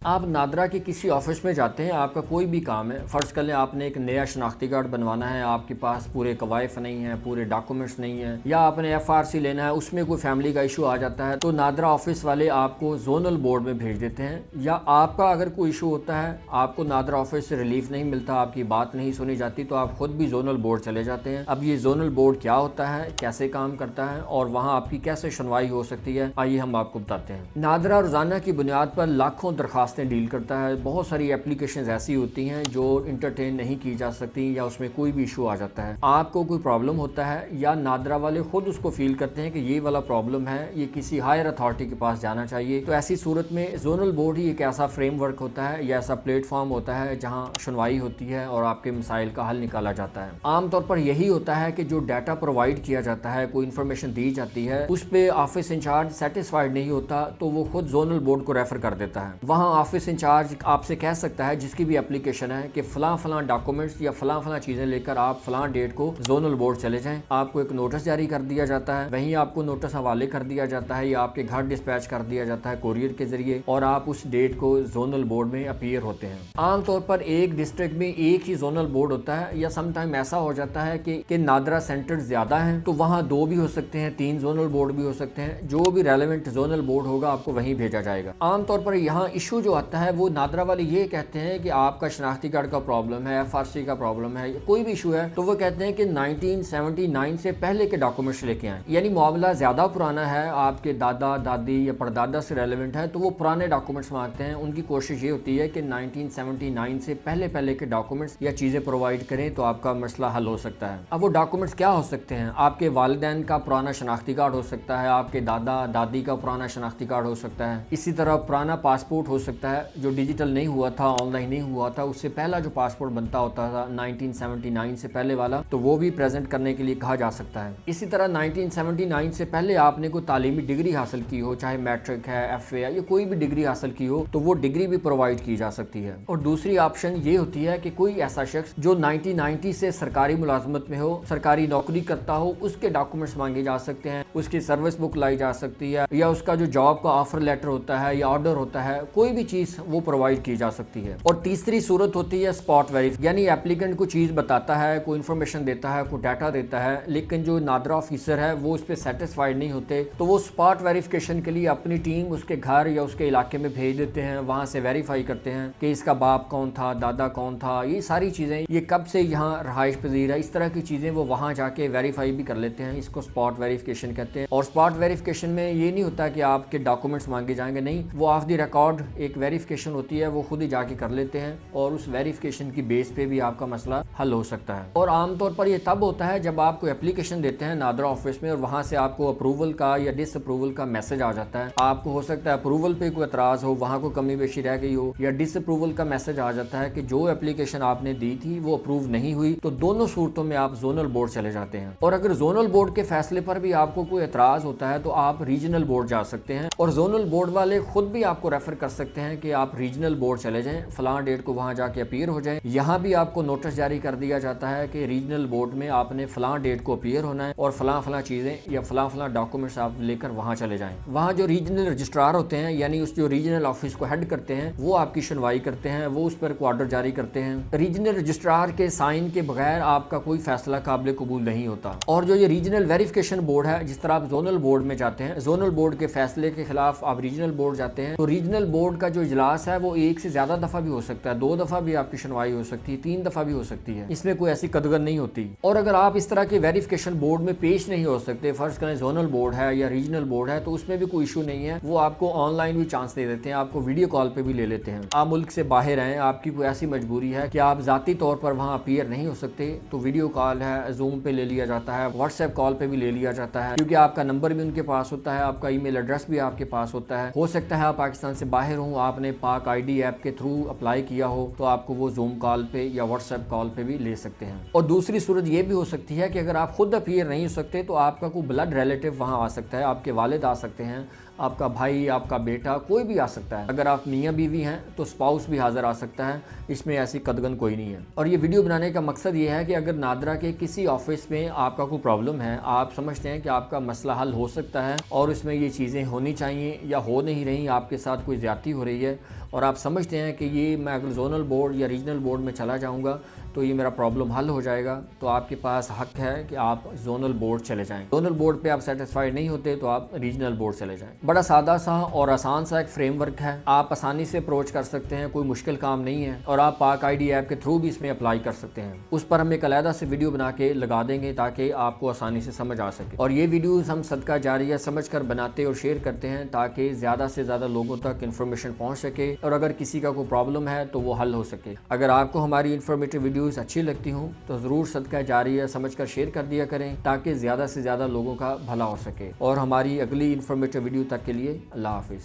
آپ نادرا کے کسی آفس میں جاتے ہیں، آپ کا کوئی بھی کام ہے، فرض کر لیں آپ نے ایک نیا شناختی کارڈ بنوانا ہے، آپ کے پاس پورے قوائف نہیں ہیں، پورے ڈاکومنٹس نہیں ہیں، یا آپ نے FRC لینا ہے، اس میں کوئی فیملی کا ایشو آ جاتا ہے تو نادرا آفس والے آپ کو زونل بورڈ میں بھیج دیتے ہیں، یا آپ کا اگر کوئی ایشو ہوتا ہے، آپ کو نادرا آفس سے ریلیف نہیں ملتا، آپ کی بات نہیں سنی جاتی تو آپ خود بھی زونل بورڈ چلے جاتے ہیں۔ اب یہ زونل بورڈ کیا ہوتا ہے، کیسے کام کرتا ہے اور وہاں آپ کی کیسے سنوائی ہو سکتی ہے، آئیے ہم آپ کو بتاتے ہیں۔ نادرا روزانہ کی بنیاد پر لاکھوں درخواستیں ڈیل کرتا ہے، بہت ساری اپلیکیشنز ایسی ہوتی ہیں جو انٹرٹین نہیں کی جا سکتی یا اس میں کوئی بھی ایشو آ جاتا ہے، آپ کو کوئی پرابلم ہوتا ہے یا نادرا والے خود اس کو فیل کرتے ہیں کہ یہ والا پرابلم ہے، یہ کسی ہائر اتھارٹی کے پاس جانا چاہیے، تو ایسی صورت میں زونل بورڈ ہی ایک ایسا فریم ورک ہوتا ہے یا ایسا پلیٹ فارم ہوتا ہے جہاں سنوائی ہوتی ہے اور آپ کے مسائل کا حل نکالا جاتا ہے۔ عام طور پر یہی ہوتا ہے کہ جو ڈیٹا پرووائڈ کیا جاتا ہے، کوئی انفارمیشن دی جاتی ہے، اس پہ آفس انچارج سیٹسفائیڈ نہیں ہوتا تو وہ خود زونل بورڈ کو ریفر کر دیتا ہے۔ وہاں آفس انچارج آپ سے کہہ سکتا ہے جس کی بھی اپلیکیشن ہے کہ فلاں فلاں ڈاکومنٹس یا فلاں فلاں چیزیں لے کر آپ فلاں ڈیٹ کو زونل بورڈ چلے جائیں، آپ کو ایک نوٹس جاری کر دیا جاتا ہے، وہیں آپ کو نوٹس حوالے کر دیا جاتا ہے یا آپ کے گھر ڈسپیچ کر دیا جاتا ہے کوریئر کے ذریعے، اور آپ اس ڈیٹ کو زونل بورڈ میں اپیئر ہوتے ہیں۔ عام طور پر ایک ڈسٹرکٹ میں ایک ہی زونل بورڈ ہوتا ہے، یا سم ٹائم ایسا ہو جاتا ہے کہ نادرا سینٹر زیادہ ہیں تو وہاں 2 بھی ہو سکتے ہیں، 3 زونل بورڈ بھی ہو سکتے ہیں، جو بھی ریلیونٹ زونل بورڈ ہوگا آپ کو وہیں بھیجا جائے گا۔ عام طور پر یہاں ایشو جو آتا ہے وہ نادرا والے یہ کہتے ہیں کہ آپ کا شناختی کارڈ کا پرابلم ہے، FRC کا پرابلم ہے، کوئی بھی ایشو ہے تو وہ کہتے ہیں کہ 1979 سے پہلے کے ڈاکومنٹس لے کے آئیں، یعنی معاملہ زیادہ پرانا ہے، آپ کے دادا دادی یا پردادا سے ریلیونٹ ہے تو وہ پرانے ڈاکومنٹس مانگتے ہیں۔ ان کی کوشش یہ ہوتی ہے کہ 1979 سے پہلے کے ڈاکومنٹس یا چیزیں پرووائڈ کریں تو آپ کا مسئلہ حل ہو سکتا ہے۔ اب وہ ڈاکومنٹس کیا ہو سکتے ہیں؟ آپ کے والدین کا پرانا شناختی کارڈ ہو سکتا ہے، آپ کے دادا دادی کا پرانا شناختی کارڈ ہو سکتا ہے، اسی طرح پرانا پاسپورٹ ہو سکتا ہے جو ڈیجیٹل نہیں ہوا تھا، آن لائن نہیں ہوا تھا، اس سے پہلا جو پاسپورٹ بنتا ہوتا تھا 1979 سے پہلے والا، تو وہ بھی پریزنٹ کرنے کے لیے کہا جا سکتا ہے۔ اسی طرح 1979 سے پہلے آپ نے کوئی تعلیمی ڈگری حاصل کی ہو، چاہے میٹرک ہے، FA ہے، یا کوئی بھی ڈگری حاصل کی ہو تو وہ ڈگری بھی پرووائڈ کی جا سکتی ہے۔ اور دوسری آپشن یہ ہوتی ہے کہ کوئی ایسا شخص جو 1990 سے سرکاری ملازمت میں ہو، سرکاری نوکری کرتا ہو، اس کے ڈاکومنٹس مانگے جا سکتے ہیں، اس کی سروس بک لائی جا سکتی ہے، یا اس کا جو جاب کا آفر لیٹر ہوتا ہے یا آرڈر ہوتا ہے، کوئی بھی چیز وہ پرووائڈ کی جا سکتی ہے۔ اور تیسری صورت ہوتی ہے اسپاٹ ویریفائی، یعنی ایپلیکنٹ کو چیز بتاتا ہے، کوئی انفارمیشن دیتا ہے، کوئی ڈیٹا دیتا ہے، لیکن جو نادرا آفیسر ہے وہ اس پہ سیٹسفائیڈ نہیں ہوتے تو وہ اسپاٹ ویریفیکیشن کے لیے اپنی ٹیم اس کے گھر یا اس کے علاقے میں بھیج دیتے ہیں، وہاں سے ویریفائی کرتے ہیں کہ اس کا باپ کون تھا، دادا کون تھا، یہ ساری چیزیں، یہ کب سے یہاں رہائش پذیر ہے، اس طرح کی چیزیں وہ وہاں جا کے ویریفائی بھی کر لیتے ہیں۔ اس کو اسپاٹ ویریفیکیشن کہتے ہیں۔ اور اسپاٹ ویریفیکیشن میں یہ نہیں ہوتا کہ آپ کے ڈاکومنٹس مانگے جائیں گے، نہیں، وہ آف دی ریکارڈ ایک ویریفیکیشن ہوتی ہے، وہ خود ہی جا کے کر لیتے ہیں اور اس ویریفیکیشن کی بیس پہ بھی آپ کا مسئلہ حل ہو سکتا ہے۔ اور عام طور پر یہ تب ہوتا ہے جب آپ کو اپلیکیشن دیتے ہیں نادرا آفس میں اور وہاں سے آپ کو اپروول کا یا ڈس اپروول کا میسج آ جاتا ہے، آپ کو ہو سکتا ہے اپروول پہ کوئی اعتراض ہو، وہاں کوئی کمی بیشی رہ گئی ہو، یا ڈس اپروول کا میسج آ جاتا ہے کہ جو اپلیکیشن آپ نے دی تھی وہ اپروو نہیں ہوئی، تو دونوں صورتوں میں آپ زونل بورڈ چلے جاتے ہیں۔ اور اگر زونل بورڈ کے فیصلے پر بھی آپ کو کوئی اعتراض ہوتا ہے تو آپ ریجنل بورڈ جا سکتے ہیں، اور زونل بورڈ والے خود بھی آپ کو ریفر کر سکتے ہیں کہ آپ ریجنل بورڈ چلے جائیں، فلاں ڈیٹ کو وہاں جا کے اپیئر ہو جائیں۔ یہاں بھی آپ کو نوٹس جاری کر دیا جاتا ہے کہ ریجنل بورڈ میں آپ نے فلاں ڈیٹ کو اپیئر ہونا ہے اور فلاں فلاں چیزیں یا فلاں فلاں ڈاکومنٹس آپ لے کر وہاں چلے جائیں۔ وہاں جو ریجنل رجسٹرار ہوتے ہیں، یعنی اس جو ریجنل آفس کو ہیڈ کرتے ہیں، وہ آپ کی سنوائی کرتے ہیں، وہ اس پر کوئی آرڈر جاری کرتے ہیں۔ ریجنل رجسٹرار کے سائن کے بغیر آپ کا کوئی فیصلہ قابل قبول نہیں ہوتا۔ اور جو یہ ریجنل ویریفیکیشن بورڈ ہے، جس طرح آپ زونل بورڈ میں جاتے ہیں، زونل بورڈ کے فیصلے کے خلاف آپ ریجنل بورڈ جاتے ہیں، تو ریجنل بورڈ کا جو اجلاس ہے وہ ایک سے زیادہ دفعہ بھی ہو سکتا ہے، 2 دفعہ بھی آپ کی سنوائی ہو سکتی ہے، 3 دفعہ بھی ہو سکتی ہے، اس میں کوئی ایسی قدغن نہیں ہوتی۔ اور اگر آپ اس طرح کے ویریفیکیشن بورڈ میں پیش نہیں ہو سکتے، فرض کریں زونل بورڈ ہے یا ریجنل بورڈ ہے، تو اس میں بھی کوئی ایشو نہیں ہے، وہ آپ کو آن لائن بھی چانس دے دیتے ہیں، آپ کو ویڈیو کال پہ بھی لے لیتے ہیں۔ آپ ملک سے باہر ہیں، آپ کی کوئی ایسی مجبوری ہے کہ آپ ذاتی طور پر وہاں اپیئر نہیں ہو سکتے، تو ویڈیو کال ہے، زوم پہ لے لیا جاتا ہے، واٹس ایپ کال پہ بھی لے لیا جاتا ہے، کیونکہ آپ کا نمبر بھی ان کے پاس ہوتا ہے، آپ کا ای میل ایڈریس بھی آپ کے پاس ہوتا ہے۔ ہو سکتا ہے آپ پاکستان سے باہر ہوں، آپ نے پاک ID ایپ کے تھرو اپلائی کیا ہو، تو آپ کو وہ زوم کال پہ یا واٹس ایپ کال پہ بھی لے سکتے ہیں۔ اور دوسری صورت یہ بھی ہو سکتی ہے کہ اگر آپ خود اپیئر نہیں ہو سکتے تو آپ کا کوئی بلڈ ریلیٹو وہاں آ سکتا ہے، آپ کے والد آ سکتے ہیں، آپ کا بھائی، آپ کا بیٹا، کوئی بھی آ سکتا ہے۔ اگر آپ میاں بیوی ہیں تو اسپاؤس بھی حاضر آ سکتا ہے، اس میں ایسی قدغن کوئی نہیں ہے۔ اور یہ ویڈیو بنانے کا مقصد یہ ہے کہ اگر نادرا کے کسی آفس میں آپ کا کوئی پرابلم ہے، آپ سمجھتے ہیں کہ آپ کا مسئلہ حل ہو سکتا ہے اور اس میں یہ چیزیں ہونی چاہیے یا ہو نہیں رہی، آپ کے ساتھ کوئی زیادتی ہو رہی ہے، اور آپ سمجھتے ہیں کہ یہ میں اگر زونل بورڈ یا ریجنل بورڈ میں چلا جاؤں گا تو یہ میرا پرابلم حل ہو جائے گا، تو آپ کے پاس حق ہے کہ آپ زونل بورڈ چلے جائیں۔ زونل بورڈ پہ آپ سیٹسفائیڈ نہیں ہوتے تو آپ ریجنل بورڈ چلے جائیں۔ بڑا سادہ سا اور آسان سا ایک فریم ورک ہے، آپ آسانی سے اپروچ کر سکتے ہیں، کوئی مشکل کام نہیں ہے، اور آپ پاک آئی ڈی ایپ کے تھرو بھی اس میں اپلائی کر سکتے ہیں۔ اس پر ہم ایک علیحدہ سے ویڈیو بنا کے لگا دیں گے تاکہ آپ کو آسانی سے سمجھ آ سکے، اور یہ ویڈیوز ہم صدقہ جاریہ سمجھ کر بناتے اور شیئر کرتے ہیں تاکہ زیادہ سے زیادہ لوگوں تک انفارمیشن پہنچ سکے، اور اگر کسی کا کوئی پرابلم ہے تو وہ حل ہو سکے۔ اگر آپ کو ہماری انفارمیٹیو ویڈیوز اچھی لگتی ہوں تو ضرور صدقہ جاریہ سمجھ کر شیئر کر دیا کریں تاکہ زیادہ سے زیادہ لوگوں کا بھلا ہو سکے۔ اور ہماری اگلی انفارمیٹیو ویڈیو تک کے لیے اللہ حافظ۔